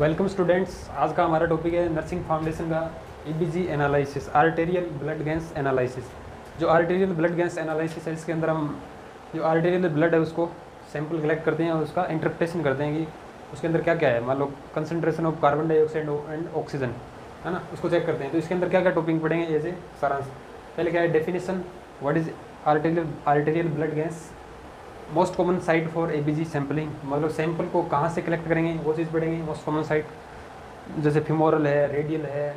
Welcome students. आज का हमारा टॉपिक है नर्सिंग फाउंडेशन का ABG analysis, arterial blood gas analysis. जो आर्टेरियल ब्लड गैस एनालिसिस है, इसके अंदर हम जो आर्टेरियल ब्लड है उसको सैंपल कलेक्ट करते हैं और उसका इंटरप्रिटेशन करते हैं कि उसके अंदर क्या क्या है। मान low concentration of carbon dioxide and oxygen है ना, उसको चेक करते हैं। तो इसके अंदर क्या क्या टॉपिक पढ़ेंगे, जैसे सारांश। पहले क्या है, definition, what is arterial blood gas, most common site for ABG sampling, मतलब सैंपल को कहाँ से कलेक्ट करेंगे वो चीज़ पढ़ेंगे। मोस्ट कॉमन साइट जैसे फिमोरल है, रेडियल है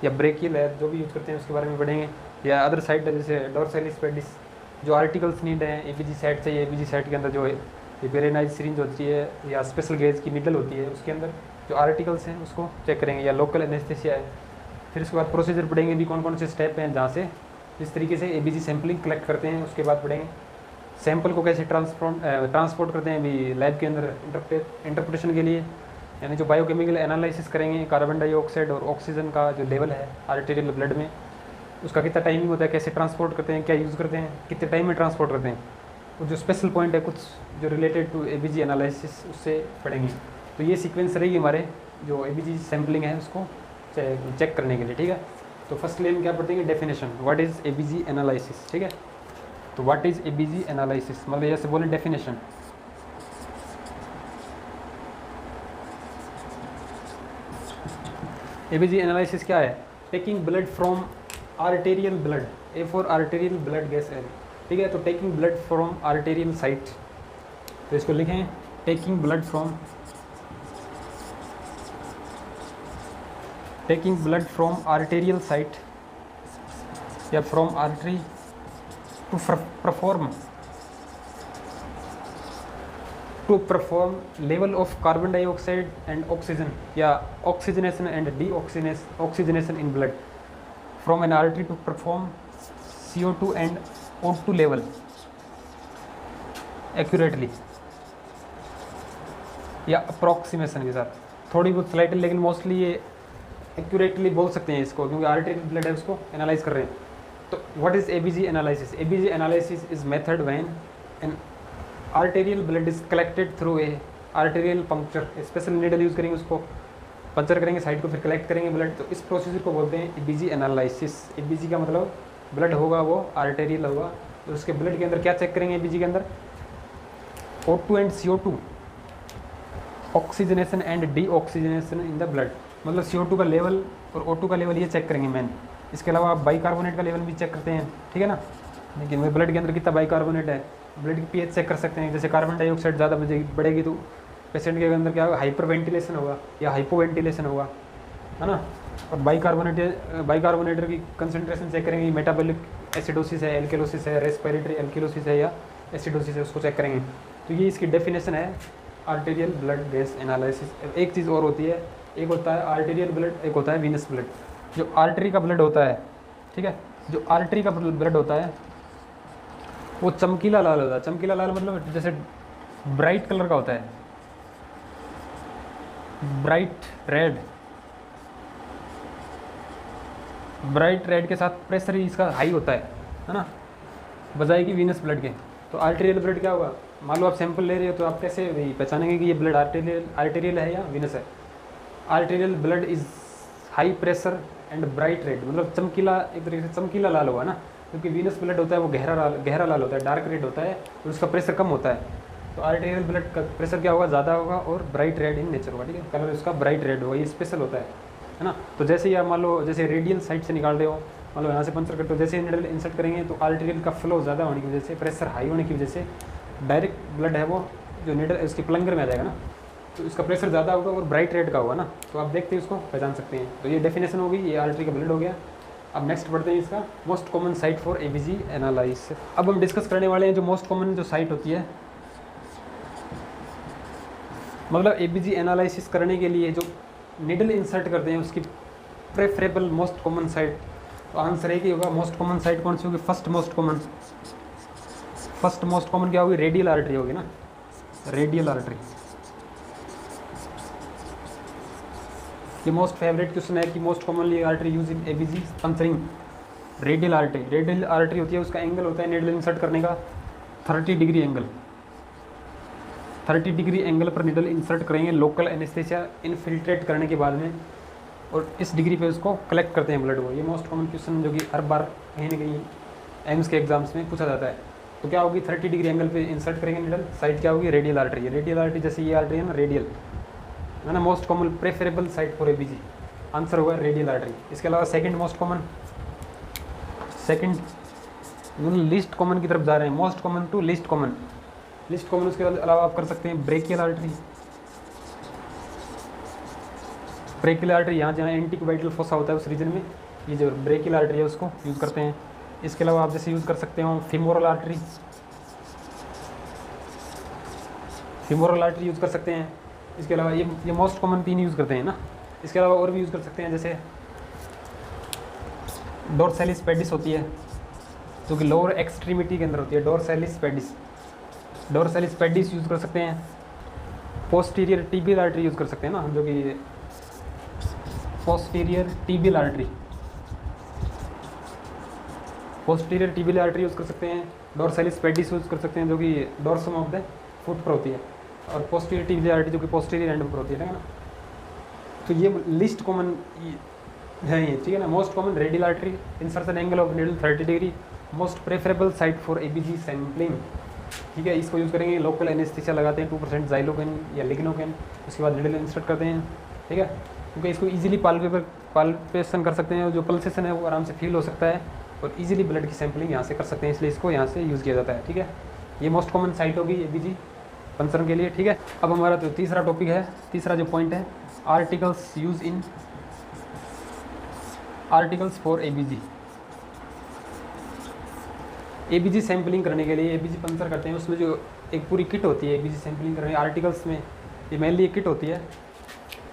या ब्रेकियल है, जो भी यूज़ करते हैं उसके बारे में पढ़ेंगे। या अदर साइट है जैसे डोर्सालिस पेडिस, जो आर्टिकल्स नीड है एबीजी साइट से। एबीजी साइट के अंदर जो ये वेरेनाइज सिरिंज होती है या स्पेशल गेज की नीडल होती है, उसके अंदर जो आर्टिकल्स हैं उसको चेक करेंगे। या लोकल एनेस्थेसिया है। फिर उसके बाद प्रोसीजर पढ़ेंगे भी, कौन कौन से स्टेप हैं जहाँ से जिस तरीके से एबीजी सैम्पलिंग कलेक्ट करते हैं। उसके बाद पढ़ेंगे सैंपल को कैसे ट्रांसपोर्ट करते हैं भी लैब के अंदर इंटरप्रिटेशन के लिए, यानी जो बायोकेमिकल एनालिसिस करेंगे कार्बन डाइऑक्साइड और ऑक्सीजन का जो लेवल है आर्टेरियल ब्लड में, उसका कितना टाइमिंग होता है, कैसे ट्रांसपोर्ट करते हैं, क्या यूज़ करते हैं, कितने टाइम में ट्रांसपोर्ट करते हैं। और जो स्पेशल पॉइंट है कुछ जो रिलेटेड टू एबीजी एनालिसिस, उससे पढ़ेंगे। तो ये सीक्वेंस रहेगी हमारे जो एबीजी सैम्पलिंग है उसको चेक करने के लिए, ठीक है। तो फर्स्टली हम क्या पढ़ते हैं, definition, what is ABG analysis, ठीक है। तो व्हाट इज़ एबीजी एनालिसिस, मतलब जैसे बोले डेफिनेशन। एबीजी एनालिसिस क्या है, taking blood from arterial blood, A for arterial blood gas L, ठीक है। तो taking blood from arterial site, तो इसको लिखें taking blood from arterial site या from artery to perform level of carbon dioxide and oxygen या oxygenation and deoxygenation in blood from an artery to perform CO2 and O2 level accurately या approximation के साथ, थोड़ी बहुत slightly, लेकिन mostly ये accurately बोल सकते हैं इसको, क्योंकि आर्टेरियल ब्लड है उसको एनालाइज कर रहे हैं। तो what is ABG analysis, ABG analysis is method when an arterial blood is collected through a arterial puncture, special needle use करेंगे, उसको पंक्चर करेंगे साइड को, फिर कलेक्ट करेंगे ब्लड। तो इस प्रोसीजर को बोलते हैं एबीजी एनालिसिस। एबीजी का मतलब ब्लड होगा वो आर्टेरियल होगा, तो उसके ब्लड के अंदर क्या चेक करेंगे एबीजी के अंदर, O2 and CO2, oxygenation and deoxygenation in the blood, मतलब CO2 का लेवल और O2 का लेवल ये चेक करेंगे मैन। इसके अलावा आप बाइकार्बोनेट का लेवल भी चेक करते हैं, ठीक है ना, लेकिन वह ब्लड के अंदर कितना बाइकार्बोनेट है, ब्लड की पीएच चेक कर सकते हैं। जैसे कार्बन डाइऑक्साइड ज़्यादा बढ़ेगी तो पेशेंट के अंदर क्या होगा, हाइपर वेंटिलेशन होगा या हाइपो वेंटिलेशन होगा, है ना। और बाइकार्बोनेटर की कंसनट्रेशन चेक करेंगे, मेटाबॉलिक एसिडोसिस है, एल्केलोसिस है, रेस्पिरेटरी एल्केलोसिस है या एसिडोसिस है, उसको चेक करेंगे। तो ये इसकी डेफिनेशन है आर्टेरियल ब्लड गैस एनालिसिस। एक चीज़ और होती है, एक होता है आर्टेरियल ब्लड, एक होता है वीनस ब्लड। जो आर्टरी का ब्लड होता है, ठीक है, जो आर्टरी का ब्लड होता है वो चमकीला लाल होता है। चमकीला लाल मतलब जैसे ब्राइट कलर का होता है, ब्राइट रेड के साथ प्रेशर ही इसका हाई होता है ना, बजाय कि वीनस ब्लड के। तो आर्टेरियल ब्लड क्या होगा, मान लो आप सैंपल ले रहे हो तो आप कैसे पहचानेंगे कि ये ब्लड आर्टेरियल है या वीनस है। Arterial blood is high pressure and bright red, मतलब चमकीला, एक तरीके से चमकीला लाल होगा ना, क्योंकि वीनस ब्लड होता है वो गहरा लाल होता है, डार्क रेड होता है, और उसका प्रेशर कम होता है। तो आर्टेरियल ब्लड का प्रेशर क्या होगा, ज़्यादा होगा और ब्राइट रेड इन नेचर होगा, ठीक है, कलर उसका ब्राइट रेड होगा, ये स्पेशल होता है ना। तो जैसे ही आप मान लो जैसे रेडियल साइड से निकाल रहे हो, मान लो यहाँ से पंचर करते हो, जैसे नीडल इंसर्ट करेंगे तो आर्टेरियल का फ्लो ज़्यादा होने की वजह से, प्रेशर हाई होने की वजह से डायरेक्ट ब्लड है वो जो नीडल उसके प्लंगर में आ जाएगा ना, तो इसका प्रेशर ज़्यादा होगा और ब्राइट रेड का होगा ना, तो आप देखते हैं उसको पहचान सकते हैं। तो ये डेफिनेशन होगी, ये आर्टरी का ब्लड हो गया। अब नेक्स्ट पढ़ते हैं इसका most common site for ABG analysis. अब हम डिस्कस करने वाले हैं जो मोस्ट कॉमन जो साइट होती है, मतलब एबीजी एनालिसिस करने के लिए जो नीडल इंसर्ट करते हैं उसकी प्रेफरेबल मोस्ट कॉमन साइट। तो आंसर है कि होगा मोस्ट कॉमन साइट कौन सी होगी, फर्स्ट मोस्ट कॉमन क्या होगी, रेडियल आर्टरी होगी ना, रेडियल आर्टरी। ये मोस्ट फेवरेट क्वेश्चन है कि most commonly artery use in ABG puncturing, radial artery होती है, उसका एंगल होता है नीडल इंसर्ट करने का 30 डिग्री एंगल, 30 डिग्री एंगल पर निडल इंसर्ट करेंगे लोकल एनेस्थेसिया इनफिल्ट्रेट करने के बाद में, और इस डिग्री पे उसको कलेक्ट करते हैं ब्लड को। ये मोस्ट कॉमन क्वेश्चन जो कि हर बार कहीं ना कहीं एम्स के एग्जाम्स में पूछा जाता है। तो क्या होगी, 30 डिग्री एंगल पे इंसर्ट करेंगे निडल, साइड क्या होगी, रेडियल आर्टरी। रेडियल आर्टरी जैसे ये आर्टरी है ना, रेडियल है ना, most common preferable site for ABG, answer होगा रेडियल आर्टरी। इसके अलावा second most common, second least common की तरफ जा रहे हैं, most common to least common. Least common उसके अलावा आप कर सकते हैं ब्रेकियल आर्टरी। ब्रेकियल आर्टरी यहाँ जहाँ एंटीक्यूबाइटल फोसा होता है उस रीजन में ये जो ब्रेकियल आर्टरी है उसको यूज़ करते हैं। इसके अलावा आप जैसे यूज़ कर सकते हो femoral artery, femoral artery use कर सकते हैं। इसके अलावा ये मोस्ट कॉमन 3 यूज़ करते हैं ना। इसके अलावा और भी यूज़ कर सकते हैं, जैसे डोर्सैलिस पेडिस होती है जो कि लोअर एक्सट्रीमिटी के अंदर होती है, डोर्सैलिस पेडिस, डोर्सैलिस पेडिस यूज़ कर सकते हैं। पोस्टीरियर टीबियल आर्टरी यूज़ कर सकते हैं ना, जो कि posterior tibial artery, posterior tibial artery use कर सकते हैं। डोर्सैलिस पेडिस यूज़ कर सकते हैं जो कि डोर्सम ऑफ द फुट पर होती है, और पोस्टीरियर टीबियल आर्टरी जो कि पोस्टीरियर एंड पर होती है ना। तो ये लिस्ट कॉमन है ये, ठीक है ना। Most common radial artery, insertion angle of needle 30 degree, most preferable site for ABG sampling, ठीक है। इसको यूज़ करेंगे, लोकल एनेस्थीसिया लगाते हैं 2% जाइलोकेन या लिग्नोकेन, उसके बाद निडल इंसर्ट करते हैं, ठीक है। क्योंकि इसको इजीली पाल्पेशन कर सकते हैं, जो पल्सेशन है वो आराम से फील हो सकता है, और इजीली ब्लड की सैम्पलिंग यहाँ से कर सकते हैं, इसलिए इसको यहाँ से यूज़ किया जाता है, ठीक है। ये मोस्ट कॉमन साइट होगी एबीजी पंचर के लिए, ठीक है। अब हमारा जो तीसरा टॉपिक है, तीसरा जो पॉइंट है, articles use in articles for ABG. ABG sampling करने के लिए एबीजी पंचर करते हैं, उसमें जो एक पूरी किट होती है एबीजी सैम्पलिंग करने आर्टिकल्स में, ये मेनली एक किट होती है।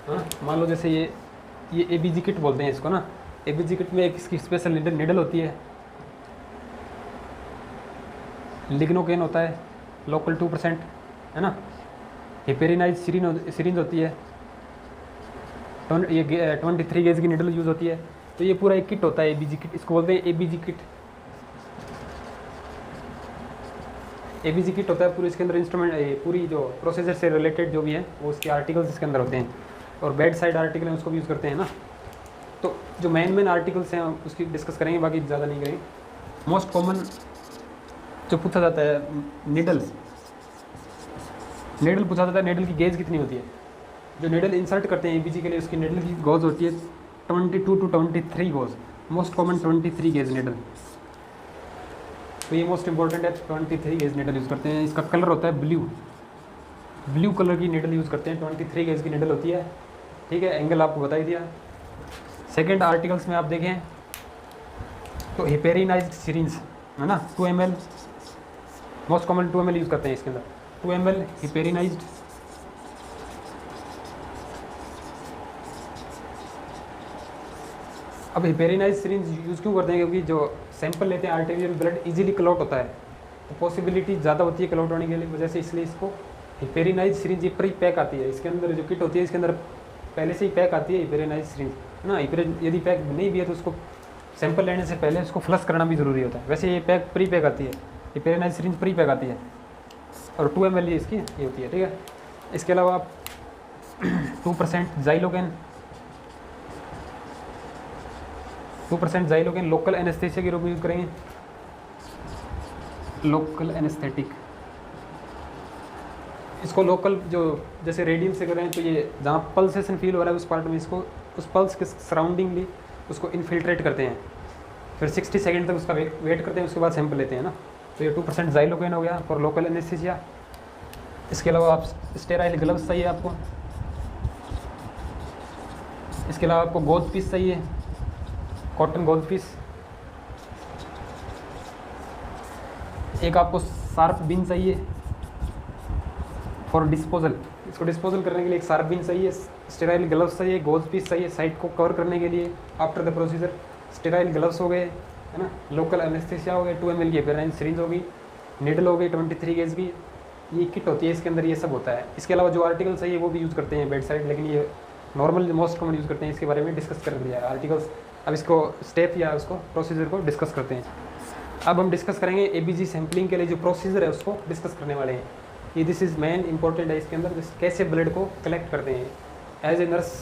हाँ, मान लो जैसे ये एबीजी किट बोलते हैं इसको ना। एबीजी किट में एक इसकी स्पेशल निडल होती है, लिग्नोकेन होता है, लोकल 2% है ना। हिपेरिनाइज सिरिंज होती है, ये 23 गेज की निडल यूज़ होती है। तो ये पूरा एक किट होता है एबीजी किट, इसको बोलते हैं एबीजी किट। एबीजी किट होता है पूरी, इसके अंदर इंस्ट्रूमेंट, पूरी जो प्रोसीजर से रिलेटेड जो भी है वो उसके आर्टिकल्स इसके अंदर होते हैं, और बेड साइड आर्टिकल है उसको भी यूज़ करते हैं ना। तो जो मेन आर्टिकल्स हैं उसकी डिस्कस करेंगे, बाकी ज़्यादा नहीं करेंगे। मोस्ट कॉमन जो पूछा जाता है निडल पूछा जाता है, निडल की गेज कितनी होती है। जो निडल इंसर्ट करते हैं एबीजी के लिए उसकी निडल की गोज होती है 22 to 23 goes, most common 23 gauge needle. तो ये मोस्ट इंपॉर्टेंट है, 23 गेज निडल यूज़ करते हैं। इसका कलर होता है ब्लू कलर की निडल यूज़ करते हैं, 23 गेज की निडल होती है, ठीक है। एंगल आपको बता ही दिया। सेकेंड आर्टिकल्स में आप देखें तो हिपेरिनाइज्ड सिरिंज है ना, 2 ml, most common 2 ml use करते हैं इसके अंदर, 2 ml हिपेरिनाइज्ड। अब हिपेरिनाइज्ड सिरिंज यूज़ क्यों करते हैं, क्योंकि जो सैंपल लेते हैं आर्टेरियल ब्लड इजीली क्लॉट होता है, तो पॉसिबिलिटी ज़्यादा होती है क्लॉट होने के लिए वजह से, इसलिए इसको हिपेरिनाइज्ड सिरिंज ये प्री पैक आती है। इसके अंदर जो किट होती है इसके अंदर पहले से ही पैक आती है हिपेरिनाइज्ड सिरिंज है ना। यदि पैक नहीं भी है तो उसको सैंपल लेने से पहले उसको फ्लश करना भी ज़रूरी होता है। वैसे ये पैक प्री पैक आती है, हिपेरिनाइज्ड सिरिंज प्री पैक आती है, और 2 ml इसकी ये होती है, ठीक है। इसके अलावा आप 2% जाइलोकेन, 2% जाइलोकेन लोकल एनेस्थेसिया के रूप में यूज़ करेंगे, लोकल एनेस्थेटिक। इसको लोकल जो जैसे रेडियल से करें तो ये जहाँ पल्सेशन फील हो रहा है उस पार्ट में इसको उस पल्स के सराउंडिंगली उसको इन्फिल्ट्रेट करते हैं, फिर 60 सेकंड तक उसका वेट करते हैं, उसके बाद सैंपल लेते हैं ना। तो ये 2% जाइलोकेन हो गया फॉर लोकल एनेस्थेसिया। इसके अलावा आप स्टेराइल ग्लव्स चाहिए आपको, इसके अलावा आपको गोद पीस चाहिए, कॉटन गोद पीस। एक आपको शार्प बिन चाहिए फॉर डिस्पोजल, इसको डिस्पोजल करने के लिए एक शार्प बिन चाहिए, स्टेराइल ग्लव्स चाहिए, गोद पीस चाहिए साइट को कवर करने के लिए after the procedure. Sterile gloves हो गए है ना, लोकल एनेस्थेसिया हो गए, 2 ml की हिपेरिनाइज्ड सिरिंज हो गई, निडल हो गई 23 गेज की, ये किट होती है इसके अंदर ये सब होता है। इसके अलावा जो आर्टिकल चाहिए वो भी यूज़ करते हैं बेड साइड, लेकिन ये नॉर्मल मोस्ट कॉमन यूज़ करते हैं, इसके बारे में डिस्कस कर दिया है आर्टिकल्स। अब इसको स्टेप या उसको प्रोसीजर को डिस्कस करते हैं। अब हम डिस्कस करेंगे एबीजी सैम्पलिंग के लिए जो प्रोसीजर है उसको डिस्कस करने वाले हैं। ये दिस इज़ मेन इंपॉर्टेंट है इसके अंदर, कैसे ब्लड को कलेक्ट करते हैं एज ए नर्स,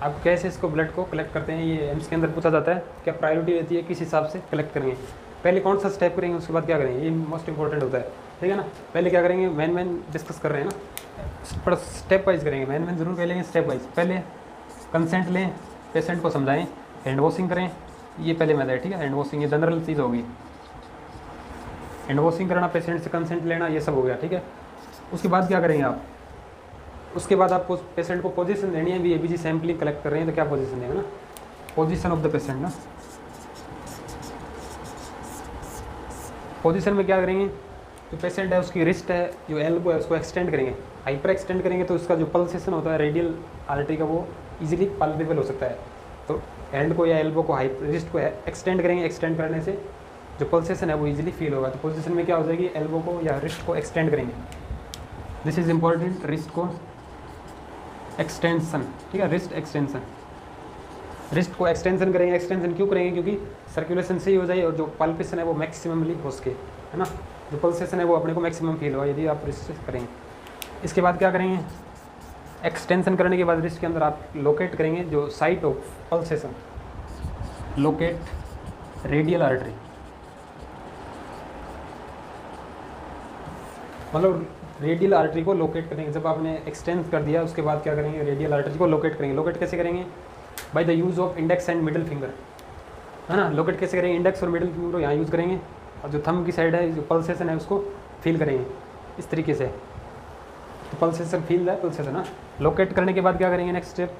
आप कैसे इसको ब्लड को कलेक्ट करते हैं, ये एम्स के अंदर पूछा जाता है। क्या प्रायोरिटी रहती है, किस हिसाब से कलेक्ट करेंगे, पहले कौन सा स्टेप करेंगे, उसके बाद क्या करेंगे, ये मोस्ट इंपॉर्टेंट होता है, ठीक है ना। पहले क्या करेंगे, मेन डिस्कस कर रहे हैं ना, पर स्टेप वाइज करेंगे, मेन जरूर कह लेंगे स्टेप वाइज। पहले कंसेंट लें, पेशेंट को समझाएं, हैंड वॉशिंग करें, ये पहले मेथड है, ठीक है। हैंड वॉशिंग ये जनरल चीज़ होगी, हैंड वॉशिंग करना, पेशेंट से कंसेंट लेना, ये सब हो गया, ठीक है। उसके बाद क्या करेंगे आप, उसके बाद आपको पेशेंट को पोजीशन देनी है, भी एबीजी सैम्पलिंग कलेक्ट कर रहे हैं तो क्या पोजीशन देंगे ना, पोजीशन ऑफ द पेशेंट ना। पोजीशन में क्या करेंगे, जो पेशेंट है उसकी रिस्ट है, जो एल्बो है उसको एक्सटेंड करेंगे, हाइपर एक्सटेंड करेंगे तो उसका जो पल्सेशन होता है रेडियल आर्टरी का वो इजीली पाल्पेबल हो सकता है। तो हैंड को या एल्बो को रिस्ट को एक्सटेंड करेंगे, एक्सटेंड करने से जो पल्सेशन है वो इजीली फील होगा। तो पोजीशन में क्या हो जाएगी, एल्बो को या रिस्ट को एक्सटेंड करेंगे, दिस इज इम्पॉर्टेंट, रिस्ट को एक्सटेंशन, ठीक है, रिस्ट एक्सटेंशन, रिस्ट को एक्सटेंशन करेंगे। एक्सटेंशन क्यों करेंगे, क्योंकि सर्कुलेशन सही हो जाए और जो पल्पेशन है वो मैक्सिममली हो सके, है ना, जो पल्सेशन है वो अपने को मैक्सिमम फील होगा यदि आप रिस्ट करेंगे। इसके बाद क्या करेंगे, एक्सटेंशन करने के बाद रिस्ट के अंदर आप लोकेट करेंगे जो site of pulsation, locate radial artery, मतलब रेडियल आर्टरी को लोकेट करेंगे। जब आपने एक्सटेंड कर दिया उसके बाद क्या करेंगे, रेडियल आर्टरी को लोकेट करेंगे। लोकेट कैसे करेंगे, by the use of index and middle finger, है ना। लोकेट कैसे करेंगे, इंडेक्स और मिडिल फिंगर को यहाँ यूज़ करेंगे और जो थंब की साइड है, जो पल्सेशन है उसको फील करेंगे इस तरीके से, तो पल्सेशन फील है, पल्सेशन ना। लोकेट करने के बाद क्या करेंगे, नेक्स्ट स्टेप,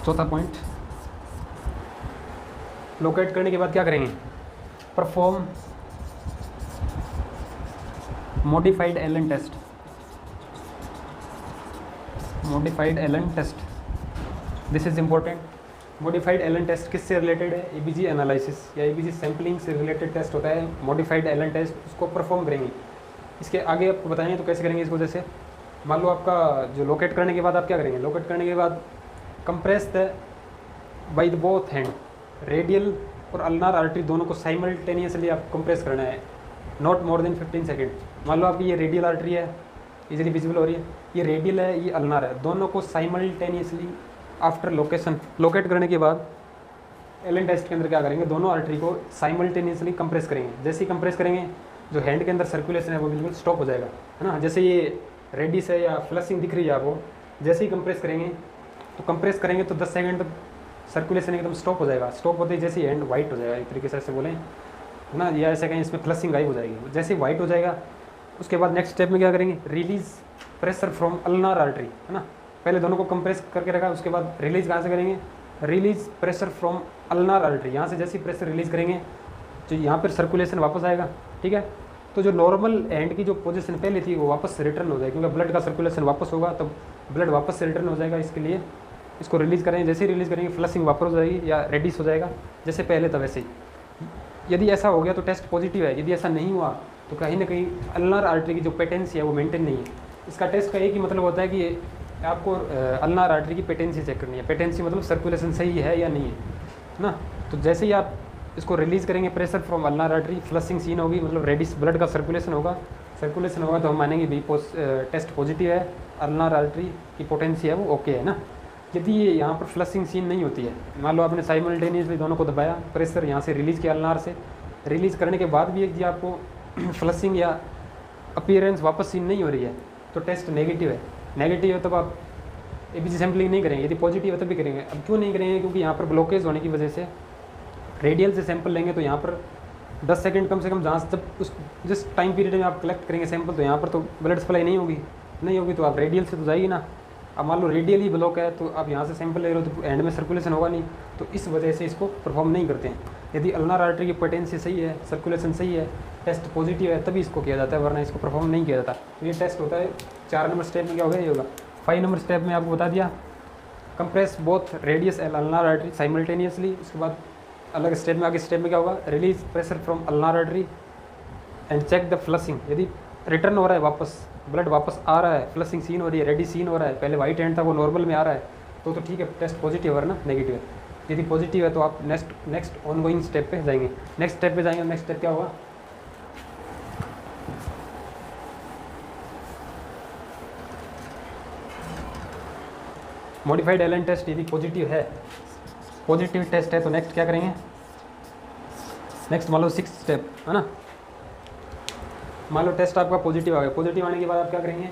चौथा पॉइंट, लोकेट करने के बाद क्या करेंगे, perform modified Allen test, modified Allen test, this is important. Modified Allen test किससे रिलेटेड है, एबीजी एनालिसिस या एबीजी सैम्पलिंग से रिलेटेड टेस्ट होता है मॉडिफाइड एलन टेस्ट, उसको परफॉर्म करेंगे। इसके आगे आपको बताएंगे तो कैसे करेंगे इसको। जैसे मान लो आपका जो लोकेट करने के बाद आप क्या करेंगे, लोकेट करने के बाद compress the by the both hand, radial और अल्नार आर्टरी दोनों को साइमल्टेनियसली आप कंप्रेस करना है, नॉट मोर देन 15 सेकेंड। मान लो आपकी ये रेडियल आर्टरी है, इजीली विजिबल हो रही है, ये रेडियल है, ये अल्नार है, दोनों को साइमल्टेनियसली आफ्टर लोकेशन, लोकेट करने के बाद एलन टेस्ट के अंदर क्या करेंगे, दोनों आर्टरी को साइमल्टेनियसली कंप्रेस करेंगे। जैसे ही कंप्रेस करेंगे जो हैंड के अंदर सर्कुलेशन है वो बिल्कुल स्टॉप हो जाएगा, है ना। जैसे ये रेडिस है या फ्लशिंग दिख रही है आपको, जैसे ही कंप्रेस करेंगे तो कंप्रेस करेंगे तो 10 सेकंड तक सर्कुलेशन एकदम स्टॉप हो जाएगा। स्टॉप होते ही जैसे ही हैंड वाइट हो जाएगा, एक तरीके से ऐसे बोलें, है ना, या ऐसे कहीं इसमें फ्लशिंग गायब हो जाएगी। जैसे ही वाइट हो जाएगा उसके बाद नेक्स्ट स्टेप में क्या करेंगे, release pressure from ulnar artery, है ना। पहले दोनों को कंप्रेस करके रखा, उसके बाद रिलीज कहाँ से करेंगे, release pressure from ulnar artery. यहाँ से जैसे ही प्रेशर रिलीज करेंगे तो यहाँ पर सर्कुलेशन वापस आएगा, ठीक है। तो जो नॉर्मल हैंड की जो पोजीशन पहले थी वो वापस रिटर्न हो जाएगी, क्योंकि ब्लड का सर्कुलेशन वापस होगा तब ब्लड वापस से रिटर्न हो जाएगा। इसके लिए इसको रिलीज़ करें, जैसे ही रिलीज़ करेंगे फ्लशिंग वापस हो जाएगी या रेडिस हो जाएगा, जैसे पहले था वैसे ही। यदि ऐसा हो गया तो टेस्ट पॉजिटिव है, यदि ऐसा नहीं हुआ तो कहीं ना कहीं अल्नार आर्टरी की जो पेटेंसी है वो मेंटेन नहीं है। इसका टेस्ट का एक ही मतलब होता है कि आपको अल्नार आर्टरी की पेटेंसी चेक करनी है। पेटेंसी मतलब सर्कुलेशन सही है या नहीं है ना। तो जैसे ही आप इसको रिलीज़ करेंगे pressure from ulnar artery, flushing seen होगी, मतलब रेडिस ब्लड का सर्कुलेशन होगा। सर्कुलेशन होगा तो हम मानेंगे भी टेस्ट पॉजिटिव है, अल्नार आर्टरी की पोटेंसी है वो ओके है ना। यदि ये यहाँ पर फ्लशिंग सीन नहीं होती है, मान लो आपने साइमल्टेनियसली दोनों को दबाया, प्रेशर यहाँ से रिलीज़ किया अल्नार से, रिलीज़ करने के बाद भी यदि आपको फ्लशिंग या अपीयरेंस वापस सीन नहीं हो रही है तो टेस्ट नेगेटिव है। नेगेटिव है तब आप एबीजी सैम्पलिंग नहीं करेंगे, यदि पॉजिटिव है तब भी करेंगे। अब क्यों नहीं करेंगे, क्योंकि यहाँ पर ब्लॉकेज होने की वजह से रेडियल से सैंपल लेंगे तो यहाँ पर 10 सेकंड कम से कम, जहाँ जब उस जिस टाइम पीरियड में आप कलेक्ट करेंगे सैंपल तो यहाँ पर तो ब्लड सप्लाई नहीं होगी तो आप रेडियल से तो जाएगी ना। अब मान लो रेडियल ही ब्लॉक है तो आप यहाँ से सैंपल ले रहे हो तो एंड में सर्कुलेशन होगा नहीं, तो इस वजह से इसको परफॉर्म नहीं करते हैं। यदि अल्नार आर्टरी की पोटेंसी सही है, सर्कुलेशन सही है, टेस्ट पॉजिटिव है, तभी इसको किया जाता है, वरना इसको परफॉर्म नहीं किया जाता। तो ये टेस्ट होता है 4 नंबर स्टेप में क्या होगा, ये होगा। 5 नंबर स्टेप में आपको बता दिया, compress both radius and ulnar artery simultaneously. उसके बाद अलग स्टेप में, आगे स्टेप में क्या होगा, release pressure from ulnar artery and check the flushing. यदि रिटर्न हो रहा है, वापस ब्लड वापस आ रहा है, फ्लशिंग सीन हो रही है, रेडी सीन हो रहा है, पहले वाइट हैंड था वो नॉर्मल में आ रहा है तो ठीक है, टेस्ट पॉजिटिव है ना, नेगेटिव है। यदि पॉजिटिव है तो आप नेक्स्ट ऑनगोइंग स्टेप पे जाएंगे। नेक्स्ट स्टेप पे जाएंगे, नेक्स्ट स्टेप क्या होगा, मॉडिफाइड एलन टेस्ट यदि पॉजिटिव है, पॉजिटिव टेस्ट है तो नेक्स्ट क्या करेंगे, नेक्स्ट मान लो 6 स्टेप है ना, मान लो टेस्ट आपका पॉजिटिव आ गया, पॉजिटिव आने के बाद आप क्या करेंगे,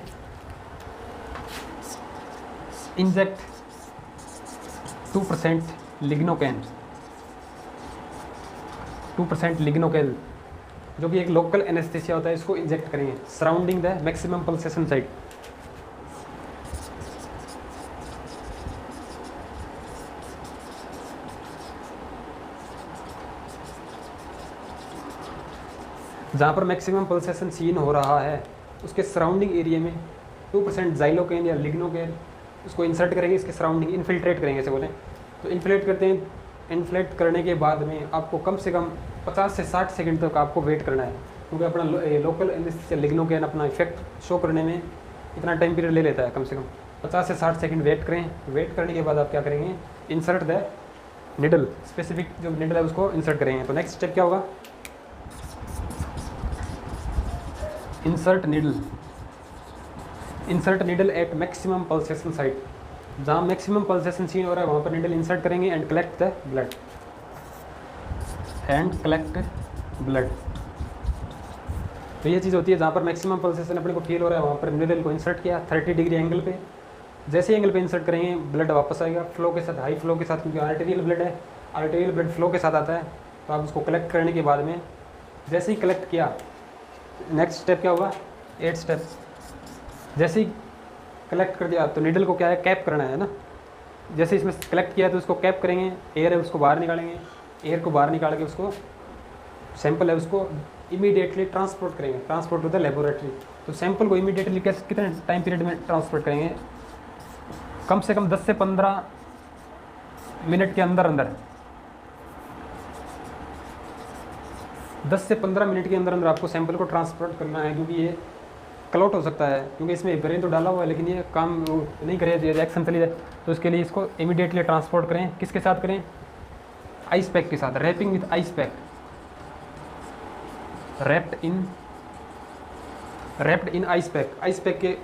इंजेक्ट 2% लिग्नोकेन, 2% लिग्नोकेन जो कि एक लोकल एनेस्थीसिया होता है, इसको इंजेक्ट करेंगे surrounding the maximum pulsation site. जहाँ पर मैक्सिमम पल्सेशन सीन हो रहा है उसके सराउंडिंग एरिया में 2% जाइलोकेन या लिग्नोकेन उसको इंसर्ट करेंगे, इसके सराउंडिंग इन्फिल्ट्रेट करेंगे ऐसे बोलें तो। इन्फ्लेट करते हैं, इन्फ्लेट करने के बाद में आपको कम से कम 50 से 60 सेकंड तक आपको वेट करना है, क्योंकि अपना लोकल एनेस्थीसिया लिग्नोकेन अपना इफेक्ट शो करने में इतना टाइम पीरियड ले लेता है, कम से कम 50 से 60 सेकंड वेट करें। वेट करने के बाद आप क्या करेंगे, इंसर्ट द निडल, स्पेसिफिक जो निडल है उसको इंसर्ट करेंगे। तो नेक्स्ट स्टेप क्या होगा, insert needle, insert needle at maximum pulsation site, जहाँ मैक्सिमम पल्सेशन सीन हो रहा है वहाँ पर निडल इंसर्ट करेंगे and collect the blood, and collect blood. तो ये चीज़ होती है जहाँ पर मैक्सिमम पल्सेशन अपने को फील हो रहा है वहाँ पर निडल को इंसर्ट किया 30 डिग्री एंगल पे, जैसे एंगल पे इंसर्ट करेंगे ब्लड वापस आएगा फ्लो के साथ, हाई फ्लो के साथ, क्योंकि आर्टेरियल ब्लड है, आर्टेरियल ब्लड फ्लो के साथ आता है। तो आप उसको कलेक्ट करने के बाद में जैसे ही कलेक्ट किया, नेक्स्ट स्टेप क्या होगा, 8 स्टेप, जैसे ही कलेक्ट कर दिया तो निडल को क्या है, कैप करना है ना। जैसे इसमें कलेक्ट किया तो उसको कैप करेंगे, एयर है उसको बाहर निकालेंगे, एयर को बाहर निकाल के उसको सैंपल है उसको इमीडिएटली ट्रांसपोर्ट करेंगे, ट्रांसपोर्ट टू द लेबोरेटरी। तो सैंपल को इमीडिएटली कैसे, कितने टाइम पीरियड में ट्रांसपोर्ट करेंगे, कम से कम 10 से 15 मिनट के अंदर अंदर, 10 से 15 मिनट के अंदर अंदर आपको सैंपल को ट्रांसपोर्ट करना है, क्योंकि ये क्लॉट हो सकता है, क्योंकि इसमें ब्रेन तो डाला हुआ है लेकिन ये काम नहीं करे, रिएक्शन चली जाए। तो इसके लिए इसको इमीडिएटली ट्रांसपोर्ट करें, किसके साथ करें, आइस पैक के साथ, wrapping with ice pack, wrapped in ice pack, ice pack के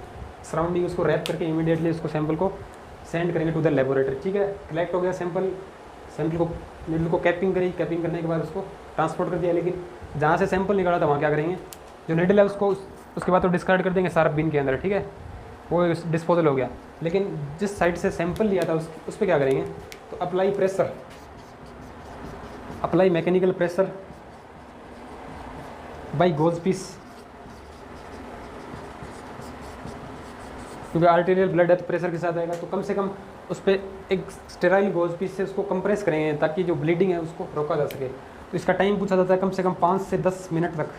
सराउंडिंग उसको रैप करके इमीडिएटली उसको सैंपल को सेंड करेंगे टू द लेबोरेटरी। ठीक है, कलेक्ट हो गया सैंपल, सैंपल को निडल को कैपिंग करी, कैपिंग करने के बाद उसको ट्रांसपोर्ट कर दिया, लेकिन जहाँ से सैंपल निकाला था वहाँ क्या करेंगे, जो निडल है उसको उसके बाद तो डिस्कार्ड कर देंगे सारा बिन के अंदर, ठीक है, वो डिस्पोजल हो गया। लेकिन जिस साइड से सैंपल लिया था उस पर क्या करेंगे, तो apply pressure, apply mechanical pressure by gauze piece, क्योंकि आर्टेरियल ब्लड है तो प्रेशर के साथ आएगा, तो कम से कम उस पर एक स्टेराइल गोज पीस से उसको कंप्रेस करेंगे ताकि जो ब्लीडिंग है उसको रोका जा सके। तो इसका टाइम पूछा जाता है कम से कम 5 से 10 मिनट तक,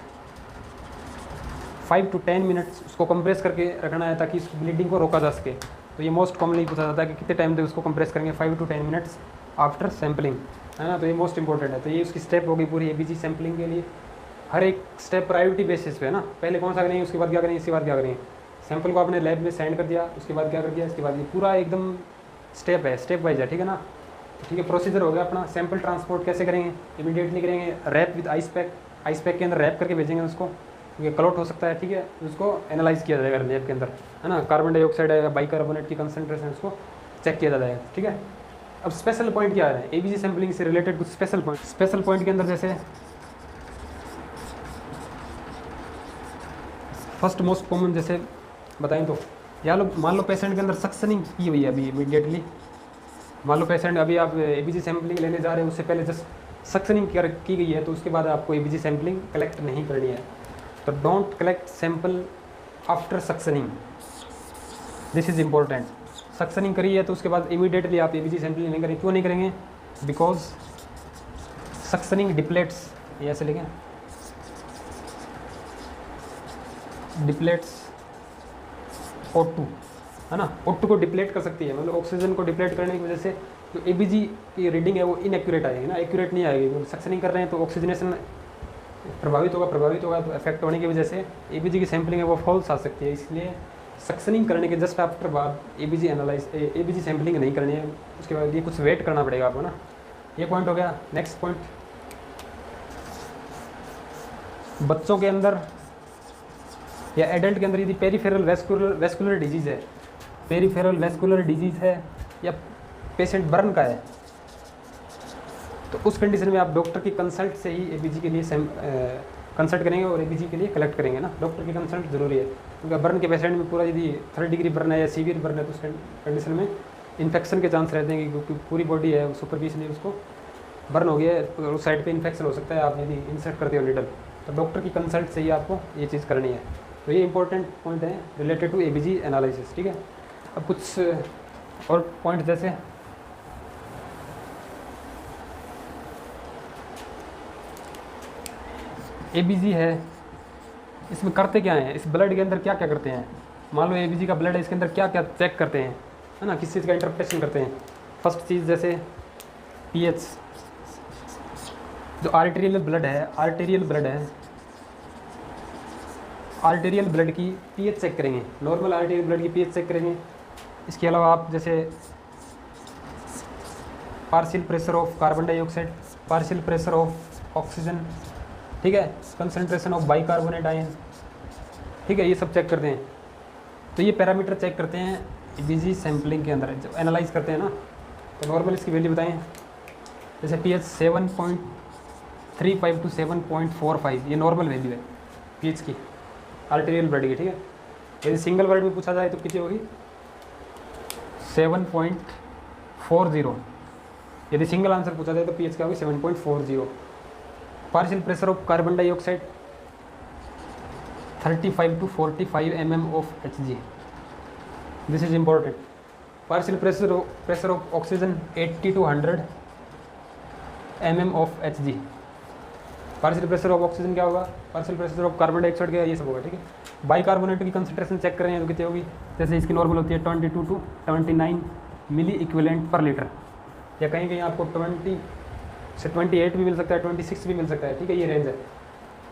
5 to 10 मिनट्स उसको कंप्रेस करके रखना है ताकि इस ब्लीडिंग को रोका जा सके। तो ये मोस्ट कॉमनली पूछा जाता है कि कितने टाइम तक उसको कंप्रेस करेंगे, 5 to 10 मिनट्स आफ्टर सैम्पलिंग, है ना। तो ये मोस्ट इंपॉर्टेंट है। तो ये उसकी स्टेप होगी पूरी एबीजी सैम्पलिंग के लिए। हर एक स्टेप प्रायोरिटी बेसिस पे है ना, पहले कौन सा करेंगे, उसके बाद क्या करेंगे, इसके बाद क्या करेंगे। सैंपल को आपने लैब में सेंड कर दिया, उसके बाद क्या कर दिया, इसके बाद ये पूरा एकदम स्टेप है, स्टेप वाइज है, ठीक है ना। ठीक है, प्रोसीजर हो गया अपना। सैंपल ट्रांसपोर्ट कैसे करेंगे, इमीडिएटली करेंगे wrap with ice pack, ice pack के अंदर रैप करके भेजेंगे उसको, क्योंकि क्लॉट हो सकता है, ठीक है। उसको एनालाइज किया जाएगा लैब के अंदर, है ना। कार्बन डाइऑक्साइड है, बाइकार्बोनेट की कंसंट्रेशन उसको चेक किया जाएगा, ठीक है। अब स्पेशल पॉइंट क्या है एबीजी सैम्पलिंग से रिलेटेड, कुछ स्पेशल पॉइंट। स्पेशल पॉइंट के अंदर जैसे फर्स्ट मोस्ट कॉमन जैसे बताएं तो, या लो मान लो पेशेंट के अंदर सक्शनिंग की हुई है अभी इमीडिएटली, मान लो पेशेंट अभी आप एबीजी सैम्पलिंग लेने जा रहे हैं, उससे पहले जस्ट सक्शनिंग की गई है, तो उसके बाद आपको एबीजी सैम्पलिंग कलेक्ट नहीं करनी है। तो don't collect sample after suctioning, this is important. Suctioning करी है तो उसके बाद इमीडिएटली आप एबीजी सैम्पलिंग नहीं करेंगे। क्यों नहीं करेंगे, बिकॉज सक्शनिंग डिप्लेट्स, ये ऐसे लिखें, डिप्लेट्स O2, है ना। O2 को डिप्लेट कर सकती है, मतलब ऑक्सीजन को डिप्लेट करने की वजह से जो एबीजी की रीडिंग है वो इनएक्यूरेट आएगी ना, एक्यूरेट नहीं आएगी। क्योंकि सक्शनिंग कर रहे हैं तो ऑक्सीजनेशन प्रभावित होगा तो इफेक्ट होने की वजह से एबीजी की सैम्पलिंग है वो फॉल्स आ सकती है। इसलिए सक्शनिंग करने के जस्ट आफ्टर बाद एबीजी सैम्पलिंग नहीं करनी है, उसके बाद ये कुछ वेट करना पड़ेगा आपको ना। ये पॉइंट हो गया। नेक्स्ट पॉइंट, बच्चों के अंदर या एडल्ट के अंदर यदि पेरीफेरल वेस्कुलर डिजीज़ है, पेरीफेरल वेस्कुलर डिजीज़ है या पेशेंट बर्न का है, तो उस कंडीशन में आप डॉक्टर की कंसल्ट से ही एबीजी के लिए कंसल्ट करेंगे और एबीजी के लिए कलेक्ट करेंगे ना। डॉक्टर की कंसल्ट जरूरी है, क्योंकि बर्न के पेशेंट में पूरा यदि 3rd डिग्री बर्न है या सीवियर बर्न है तो उस कंडीशन में इन्फेक्शन के चांस रहते हैं, क्योंकि पूरी बॉडी है सुपरफिशियली उसको बर्न हो गया है और उस साइड पे इन्फेक्शन हो सकता है। आप यदि इंसर्ट करते हो नीडल, तो डॉक्टर की कंसल्ट से ही आपको ये चीज़ करनी है। तो ये इंपॉर्टेंट पॉइंट है रिलेटेड टू एबीजी एनालिसिस, ठीक है। अब कुछ और पॉइंट जैसे एबीजी है, इसमें करते क्या हैं, इस ब्लड के अंदर क्या क्या करते हैं। मान लो एबीजी का ब्लड है, इसके अंदर क्या क्या चेक करते हैं, है ना, किस चीज़ का इंटरप्रेशन करते हैं। फर्स्ट चीज़ जैसे पीएच, जो आर्टेरियल ब्लड है, आर्टेरियल ब्लड की पीएच चेक करेंगे, नॉर्मल आर्टेरियल ब्लड की पीएच चेक करेंगे। इसके अलावा आप जैसे partial pressure of carbon dioxide, partial pressure of oxygen, ठीक है, कंसंट्रेशन ऑफ बाइकार्बोनेट आयन, ठीक है, ये सब चेक करते हैं। तो ये पैरामीटर चेक करते हैं एबीजी सैम्पलिंग के अंदर जब एनालाइज करते हैं ना। तो नॉर्मल इसकी वैल्यू बताएं, जैसे पीएच 7.35 to 7.45, ये नॉर्मल वैल्यू है पीएच की आर्टेरियल ब्लड की, ठीक है। यदि सिंगल वर्ड में पूछा जाए तो कितनी होगी, 7.40। यदि सिंगल आंसर पूछा जाए तो पीएच क्या होगी, 7.40। Partial pressure of carbon dioxide 35 to 45 mm of Hg, this is important. Partial pressure of oxygen 80 to 100 mm of Hg। Partial pressure of oxygen क्या होगा, partial pressure of carbon dioxide क्या, ये सब होगा, ठीक है। बाइकार्बोनेट की कंसंट्रेशन चेक करें तो कितनी होगी, जैसे इसकी नॉर्मल होती है 22 to 79 milliequivalent per litre, या कहीं कहीं आपको 20 से 28 भी मिल सकता है, 26 भी मिल सकता है, ठीक है, ये रेंज है।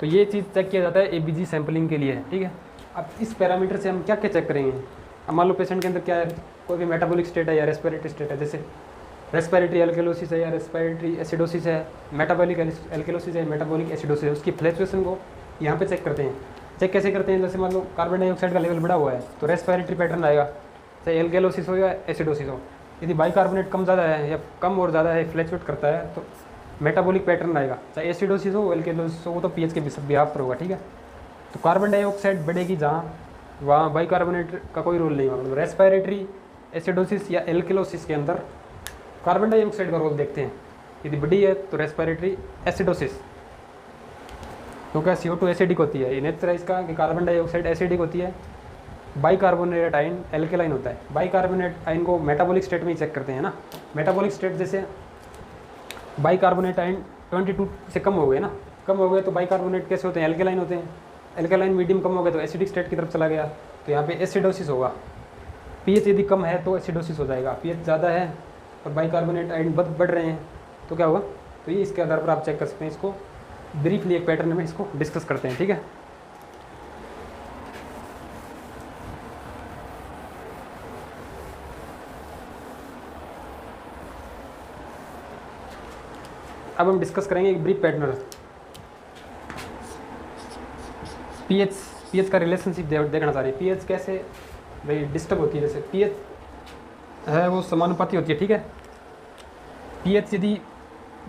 तो ये चीज़ चेक किया जाता है एबीजी सैम्पलिंग के लिए, ठीक है। अब इस पैरामीटर से हम क्या क्या चेक करेंगे। अब मान लो पेशेंट के अंदर क्या है, कोई भी मेटाबॉलिक स्टेट है या रेस्पिरेटरी स्टेट है, जैसे रेस्पिरेटरी एल्केलोसिस है या रेस्पिरेटरी एसिडोसिस है, मेटाबॉलिक एल्केलोसिस है, मेटाबॉलिक एसिडोसिस है, उसकी फ्लक्चुएशन को यहाँ पे चेक करते हैं। चेक कैसे करते हैं, जैसे मान लो कार्बन डाइऑक्साइड का लेवल बढ़ा हुआ है तो रेस्पिरेटरी पैटर्न आएगा, चाहे एल्केलोसिस हो या एसिडोसिस हो। यदि बाइकार्बोनेट कम ज़्यादा है या कम और ज़्यादा है, फ्लक्चुएट करता है, तो मेटाबॉलिक पैटर्न आएगा, चाहे एसिडोसिस हो एल्केलोसिस हो, वो तो पीएच के बिहाफ पर होगा, ठीक है। तो कार्बन डाइऑक्साइड बढ़ेगी जहाँ, वहाँ बाइकार्बोनेट का कोई रोल नहीं होगा। मतलब रेस्पिरेटरी एसिडोसिस या एल्केलोसिस के अंदर कार्बन डाइऑक्साइड का रोल देखते हैं। यदि बढ़ी है तो रेस्पिरेटरी एसिडोसिस, क्योंकि CO2 एसिडिक होती है, ये नेचर है इसका कि कार्बन डाइऑक्साइड एसिडिक होती है, बाइकार्बोनेट आयन एल्केलाइन होता है। बाइकार्बोनेट आयन को मेटाबॉलिक स्टेट में ही चेक करते हैं ना। मेटाबॉलिक स्टेट जैसे बाइकार्बोनेट आयन 22 से कम हो गए ना, कम हो गए तो बाइकार्बोनेट कैसे होते हैं, एल्केलाइन होते हैं। एल्केलाइन मीडियम कम हो गया तो एसिडिक स्टेट की तरफ चला गया, तो यहाँ पे एसिडोसिस होगा। पीएच यदि कम है तो एसिडोसिस हो जाएगा, पीएच ज़्यादा है और बाइकार्बोनेट आयन बढ़ रहे हैं तो क्या होगा। तो ये इसके आधार पर आप चेक कर सकते हैं। इसको ब्रीफली एक पैटर्न में इसको डिस्कस करते हैं, ठीक है। अब हम डिस्कस करेंगे एक ब्रीफ पैटर्न, पीएच का रिलेशनशिप देखना चाह रहे हैं। पीएच कैसे भाई डिस्टर्ब होती है, जैसे पीएच है वो समानुपाती होती है, ठीक है। पीएच यदि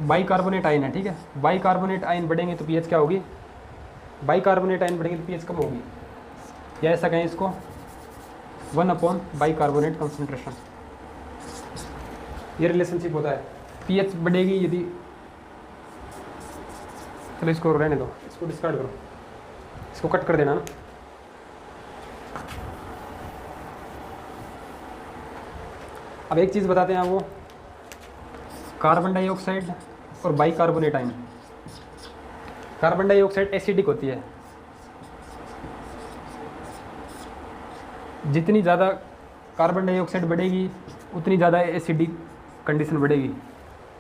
बाइकार्बोनेट आयन है, ठीक है, बाइकार्बोनेट आयन बढ़ेंगे तो पीएच क्या होगी, बाइकार्बोनेट आयन बढ़ेंगे तो पीएच कम होगी, या ऐसा कहें इसको 1 बाइकार्बोनेट कंसंट्रेशन, ये रिलेशनशिप होता है। पीएच बढ़ेगी यदि, चलो इसको रहने दो, इसको डिस्कार्ड करो, इसको कट कर देना ना। अब एक चीज़ बताते हैं वो, कार्बन डाइऑक्साइड और bicarbonate ion. Carbon dioxide acidic होती है, जितनी ज़्यादा कार्बन डाइऑक्साइड बढ़ेगी उतनी ज़्यादा एसिडिक कंडीशन बढ़ेगी,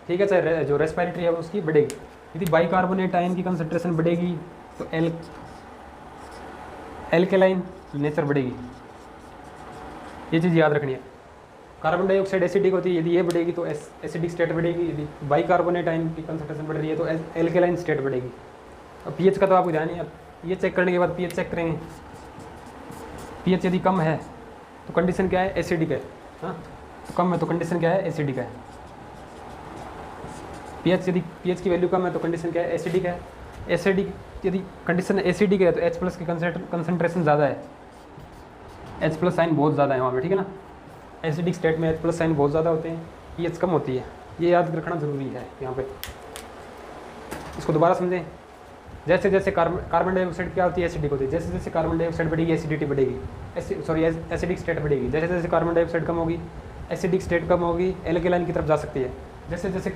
ठीक है, चाहे जो रेस्पिरेटरी है उसकी बढ़ेगी। यदि बाइकार्बोनेट आयन की कंसंट्रेशन बढ़ेगी तो एल्केलाइन नेचर बढ़ेगी, ये चीज़ याद रखनी है। कार्बन डाइऑक्साइड एसिडिक होती है, यदि ये बढ़ेगी तो एसिडिक स्टेट बढ़ेगी, यदि बाइकार्बोनेट आयन की कंसंट्रेशन बढ़ रही है तो एल्केलाइन स्टेट बढ़ेगी। अब पीएच का तो आपको ध्यान है, अब ये चेक करने के बाद पीएच चेक करेंगे। पीएच यदि कम है तो कंडीशन क्या है, एसिडिक है, हाँ, तो कम है तो कंडीशन क्या है, एसिडिक है। पीएच यदि पीएच की वैल्यू कम है तो कंडीशन क्या है, एसिडिक है। एसिडिक यदि कंडीशन एसिडिक है तो H प्लस की कंसनट्रेशन ज़्यादा है, H प्लस साइन बहुत ज़्यादा है वहाँ पे, ठीक है ना। एसिडिक स्टेट में H प्लस साइन बहुत ज़्यादा होते हैं, पीएच कम होती है, ये याद रखना ज़रूरी है यहाँ पे। इसको दोबारा समझें। जैसे जैसे कार्बन डाइऑक्साइड क्या होती है, एसिडिक होती है। जैसे जैसे कार्बन डाइऑक्साइड बढ़ेगी एसिडिटी बढ़ेगी, एसिडिक स्टेट बढ़ेगी। जैसे जैसे कार्बन डाइऑक्साइड कम होगी एसिडिक स्टेट कम होगी, एल्केलाइन की तरफ जा सकती है। जैसे जैसे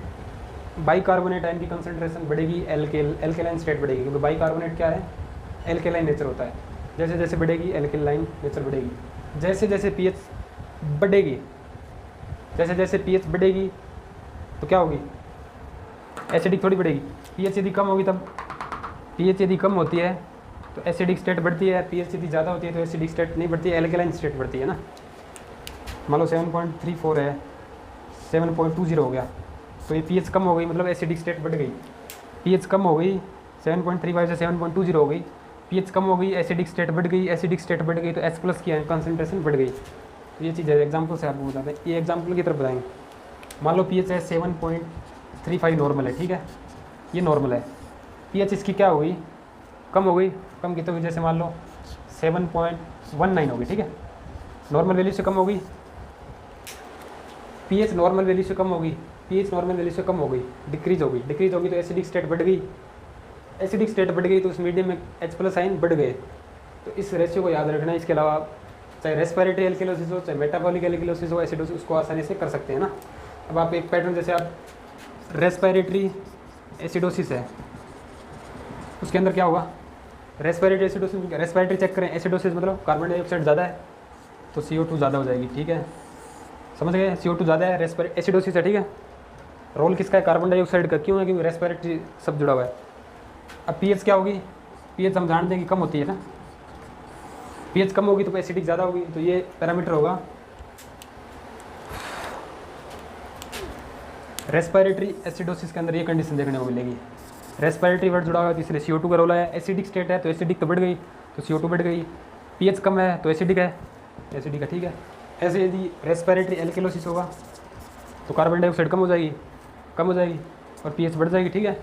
बाइकार्बोनेट आयन की कंसंट्रेशन बढ़ेगी, एल्केलाइन स्टेट बढ़ेगी, क्योंकि बाइकार्बोनेट क्या है, एल्केलाइन नेचर होता है। जैसे जैसे बढ़ेगी एल्केलाइन नेचर बढ़ेगी। जैसे जैसे पीएच बढ़ेगी, जैसे जैसे पीएच बढ़ेगी तो क्या होगी, एसिडिक थोड़ी बढ़ेगी। पीएच यदि कम होगी तब, पीएच यदि कम होती है तो एसिडिक स्टेट बढ़ती है, पीएच यदि ज़्यादा होती है तो एसिडिक स्टेट नहीं बढ़ती है, एल्केलाइन स्टेट बढ़ती है ना। मान लो 7.34 है, 7.20 हो गया तो ये पीएच कम हो गई, मतलब एसिडिक स्टेट बढ़ गई। पीएच कम हो गई, 7.35 से 7.20 हो गई, पीएच कम हो गई, एसिडिक स्टेट बढ़ गई, एसिडिक स्टेट बढ़ गई तो H प्लस की कंसनट्रेशन बढ़ गई। तो ये चीज़ है, एग्जाम्पल से आपको बताते हैं, ये एग्जाम्पल की तरफ बताएंगे। मान लो पीएच है 7.35 नॉर्मल है, ठीक है, ये नॉर्मल है। पीएच इसकी क्या हो गई, कम हो गई, कम कितने हुई, जैसे मान लो 7.19 हो गई, ठीक है, नॉर्मल वैल्यू से कम हो गई। पीएच नॉर्मल वैल्यू से कम हो गई, पीएच नॉर्मल वैल्यू से कम हो गई, डिक्रीज हो गई, डिक्रीज होगी तो एसिडिक स्टेट बढ़ गई, एसिडिक स्टेट बढ़ गई तो उस मीडियम में H प्लस आयन बढ़ गए। तो इस रेशियो को याद रखना है। इसके अलावा चाहे रेस्पिरेटरी एल्किलोसिस हो चाहे मेटाबॉलिक एल्किलोसिस हो, एसिडोसिस, उसको आसानी से कर सकते हैं ना। अब आप एक पैटर्न, जैसे आप रेस्पिरेटरी एसिडोसिस है, उसके अंदर क्या होगा, रेस्पिरेटरी एसिडोसिस, रेस्पिरेटरी चेक करें, एसिडोसिस मतलब कार्बन डाइऑक्साइड ज़्यादा है तो CO2 ज़्यादा हो जाएगी, ठीक है, समझ गए। CO2 ज़्यादा है, एसिडोसिस है, ठीक है। रोल किसका है, कार्बन डाइऑक्साइड का, क्यों है, क्योंकि रेस्पिरेटरी सब जुड़ा हुआ है। अब पीएच क्या होगी, पीएच हम जानते हैं कि कम होती है ना, पीएच कम होगी तो एसिडिक ज़्यादा होगी, तो ये पैरामीटर होगा रेस्पिरेटरी एसिडोसिस के अंदर। ये कंडीशन देखने को मिलेगी, रेस्पिरेटरी वर्ड जुड़ा हुआ है तो इसलिए CO2 का रोल है। एसिडिक स्टेट है तो एसिडिक तो बढ़ गई तो CO2 बढ़ गई, पीएच कम है तो एसिडिक है, एसिडिक है, ठीक है। ऐसे यदि रेस्पिरेटरी एल्किलोसिस होगा तो कार्बन डाइऑक्साइड कम हो जाएगी, कम हो जाएगी और पीएच बढ़ जाएगी, ठीक है।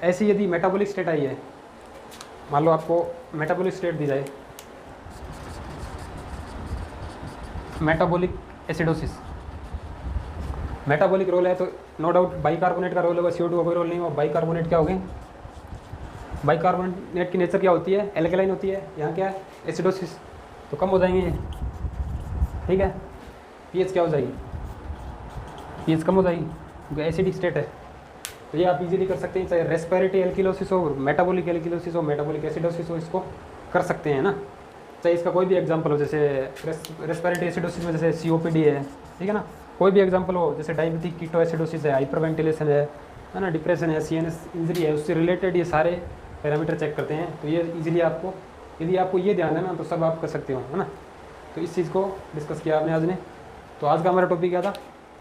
ऐसे यदि मेटाबॉलिक स्टेट आई है, मान लो आपको मेटाबॉलिक स्टेट दी जाए, मेटाबॉलिक एसिडोसिस, मेटाबॉलिक रोल है तो नो डाउट बाइकार्बोनेट का रोल होगा, CO2 का कोई रोल नहीं होगा। बाइकार्बोनेट क्या हो गए, बाइकार्बोनेट की नेचर क्या होती है, एल्कलाइन होती है, यहाँ क्या है, एसिडोसिस, तो कम हो जाएंगे ये, ठीक है। पीएच क्या हो जाएगी, पीएच कम हो जाएगी क्योंकि एसिडिक स्टेट है। तो ये आप इजीली कर सकते हैं, चाहे रेस्पिरेटरी एल्किलोसिस हो, मेटाबॉलिक एल्किलोसिस हो, मेटाबॉलिक एसिडोसिस हो, इसको कर सकते हैं ना। चाहे इसका कोई भी एग्जांपल हो, जैसे रेस्पिरेटरी एसिडोसिस में जैसे COPD है, ठीक है ना, कोई भी एग्जांपल हो, जैसे डायबिटिक कीटो एसिडोसिस है, हाइपरवेंटिलेशन है ना, डिप्रेशन है, CNS इंजरी है, उससे रिलेटेड ये सारे पैरामीटर चेक करते हैं। तो ये इजीली आपको, यदि आपको ये ध्यान है ना तो सब आप कर सकते हो, है ना। तो इस चीज़ को डिस्कस किया आपने आज ने। तो आज का हमारा टॉपिक क्या था,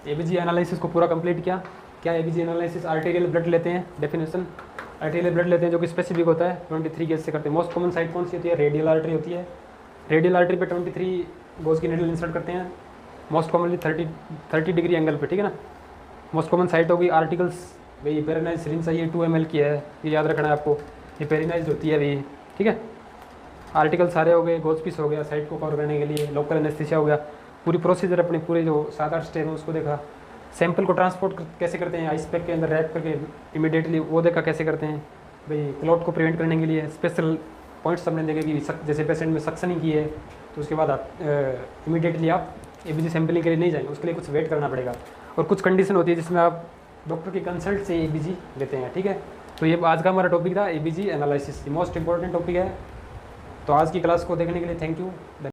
ABG एनालिसिस को पूरा कंप्लीट किया। क्या ABG एनालिसिस, आर्टेरियल ब्लड लेते हैं, डेफिनेशन, आर्टेरियल ब्लड लेते हैं जो कि स्पेसिफिक होता है, 23 गेज से करते हैं। मोस्ट कॉमन साइट कौन सी होती है, रेडियल आर्टरी होती है। रेडियल आर्टरी पे 23 गोज की नीडल इंसर्ट करते हैं, मोस्ट कॉमनली 30 डिग्री एंगल पे, ठीक है ना। मोस्ट कॉमन साइट होगी आर्टिकल्स, भाई पेरिनाइज सिरिंज चाहिए 2 ml की है, ये याद रखना है आपको, ये पेरिनाइज होती है भाई, ठीक है। आर्टिकल सारे हो गए, गोज पीस हो गया साइट को कवर करने के लिए, लोकल एनेस्थीसिया हो गया, पूरी प्रोसीजर अपनी पूरे जो 7-8 स्टेप है उसको देखा। सैंपल को ट्रांसपोर्ट कैसे करते हैं, आइस पैक के अंदर रैप करके इमीडिएटली, वो देखा कैसे करते हैं भाई। क्लॉट को प्रिवेंट करने के लिए स्पेशल पॉइंट्स हमने देखे कि जैसे पेशेंट में सक्शनिंग की है तो उसके बाद आप इमीडिएटली आप ABG सैंपलिंग के लिए नहीं जाएंगे, उसके लिए कुछ वेट करना पड़ेगा। और कुछ कंडीशन होती है जिसमें आप डॉक्टर की कंसल्ट से ABG लेते हैं, ठीक है। तो ये आज का हमारा टॉपिक था ABG analysis, most important topic है। तो आज की क्लास को देखने के लिए थैंक यू।